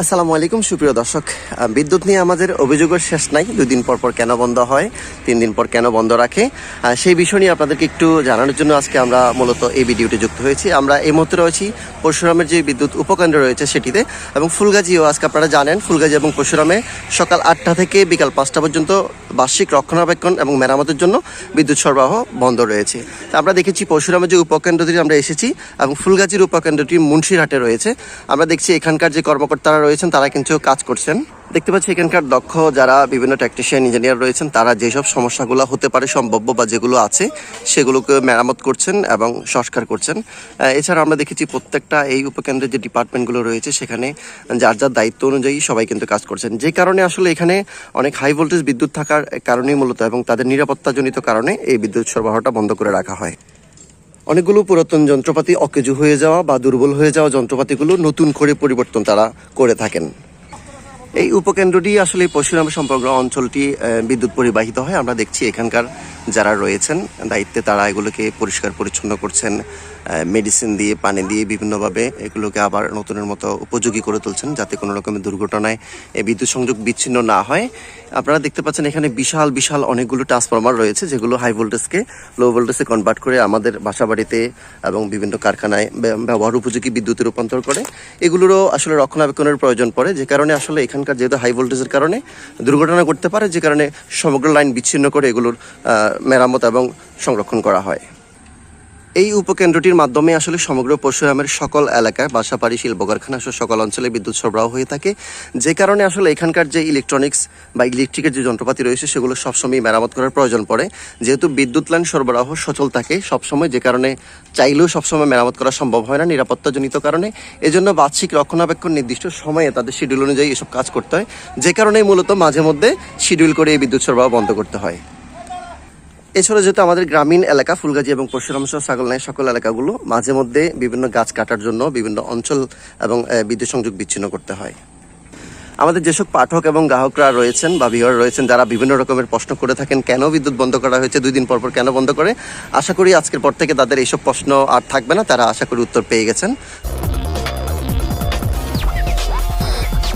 আসসালামু আলাইকুম সুপ্রিয় দর্শক, বিদ্যুৎ নিয়ে আমাদের অভিযোগের শেষ নাই। 2 দিন পর পর কেন বন্ধ হয়, 3 দিন পর কেন বন্ধ রাখে, সেই বিষয় নিয়ে আপনাদেরকে একটু জানানোর জন্য আজকে আমরা মূলত এই ভিডিওটি যুক্ত হয়েছি। আমরা এই মুহূর্তে রয়েছি পরশুরামের যে বিদ্যুৎ উপকেন্দ্র রয়েছে সেটিতে, এবং ফুলগাজীও আজকে আপনারা জানেন ফুলগাজী এবং পরশুরামে সকাল 8টা থেকে বিকাল 5টা পর্যন্ত বার্ষিক রক্ষণাবেক্ষণ এবং মেরামতের জন্য বিদ্যুৎ সরবরাহ বন্ধ রয়েছে। আমরা দেখেছি পরশুরামের যে উপকেন্দ্রটি আমরা এসেছি এবং ফুলগাজীর উপকেন্দ্রটি মুন্সিরহাটে রয়েছে। আমরা দেখছি এখানকার যে কর্মকর্তারা রয়েছেন তারা কিন্তু কাজ করছেন। দেখতে পাচ্ছি এখানকার দক্ষ যারা বিভিন্ন টেকনিশিয়ান ইঞ্জিনিয়ার রয়েছেন তারা যেসব সমস্যাগুলো হতে পারে সম্ভাব্য বা যেগুলো আছে সেগুলোকে মেরামত করছেন এবং সংস্কার করছেন। এছাড়া আমরা দেখেছি প্রত্যেকটা এই উপকেন্দ্রের যে ডিপার্টমেন্টগুলো রয়েছে সেখানে যার যার দায়িত্ব অনুযায়ী সবাই কিন্তু কাজ করছেন, যে কারণে আসলে এখানে অনেক হাই ভোল্টেজ বিদ্যুৎ থাকার কারণেই মূলত এবং তাদের নিরাপত্তাজনিত কারণে এই বিদ্যুৎ সরবরাহটা বন্ধ করে রাখা হয়। অনেকগুলো পুরাতন যন্ত্রপাতি অকেজু হয়ে যাওয়া বা দুর্বল হয়ে যাওয়া যন্ত্রপাতিগুলো নতুন করে পরিবর্তন তারা করে থাকেন। এই উপকেন্দ্রটি আসলে পরশুরাম সমগ্র অঞ্চলটি বিদ্যুৎ পরিবাহিত হয়। আমরা দেখছি এখানকার যারা রয়েছেন দায়িত্বে তারা এগুলোকে পরিষ্কার পরিচ্ছন্ন করছেন, মেডিসিন দিয়ে পানি দিয়ে বিভিন্নভাবে এগুলোকে আবার নতুনের মতো উপযোগী করে তুলছেন যাতে কোনো রকমের দুর্ঘটনায় এই বিদ্যুৎ সংযোগ বিচ্ছিন্ন না হয়। আপনারা দেখতে পাচ্ছেন এখানে বিশাল বিশাল অনেকগুলো ট্রান্সফরমার রয়েছে যেগুলো হাই ভোল্টেজকে লো ভোল্টেজে কনভার্ট করে আমাদের বাসাবাড়িতে এবং বিভিন্ন কারখানায় ব্যবহার উপযোগী বিদ্যুতে রূপান্তর করে। এগুলোরও আসলে রক্ষণাবেক্ষণের প্রয়োজন পড়ে, যে কারণে আসলে এখানকার যেহেতু হাই ভোল্টেজের কারণে দুর্ঘটনা ঘটতে পারে, যে কারণে সমগ্র লাইন বিচ্ছিন্ন করে এগুলোর মেরামত এবং সংরক্ষণ করা হয়। এই উপকেন্দ্রটির মাধ্যমে আসলে সমগ্র পরশুরামের সকল এলাকায় বাসাবাড়ি, শিল্প কারখানা সহ সকল অঞ্চলে বিদ্যুৎ সরবরাহ হয়ে থাকে, যে কারণে আসলে এখানকার যে ইলেকট্রনিক্স বা ইলেকট্রিকের যে যন্ত্রপাতি রয়েছে সেগুলো সবসময় মেরামত করার প্রয়োজন পড়ে। যেহেতু বিদ্যুৎ লাইন সরবরাহ সচল থাকে সবসময়, যে কারণে চাইলেও সবসময় মেরামত করা সম্ভব হয় না নিরাপত্তাজনিত কারণে। এজন্য বার্ষিক রক্ষণাবেক্ষণ নির্দিষ্ট সময়ে তাদের শিডিউল অনুযায়ী এসব কাজ করতে হয়, যে কারণেই মূলত মাঝে মধ্যে শিডিউল করে এই বিদ্যুৎ সরবরাহ বন্ধ করতে হয়। এছাড়া যেহেতু আমাদের গ্রামীণ এলাকা ফুলগাজী এবং পরশুরাম সহ ছাগলনাইয়া সকল এলাকাগুলো মাঝে মধ্যে বিভিন্ন গাছ কাটার জন্য বিভিন্ন অঞ্চল এবং বিদ্যুৎ সংযোগ বিচ্ছিন্ন করতে হয়। আমাদের যেসব পাঠক এবং গ্রাহকরা রয়েছেন বা ভিউয়ার রয়েছেন যারা বিভিন্ন রকমের প্রশ্ন করে থাকেন কেন বিদ্যুৎ বন্ধ করা হয়েছে, 2 দিন পর পর কেন বন্ধ করে, আশা করি আজকের পর থেকে তাদের এইসব প্রশ্ন আর থাকবে না, তারা আশা করি উত্তর পেয়ে গেছেন।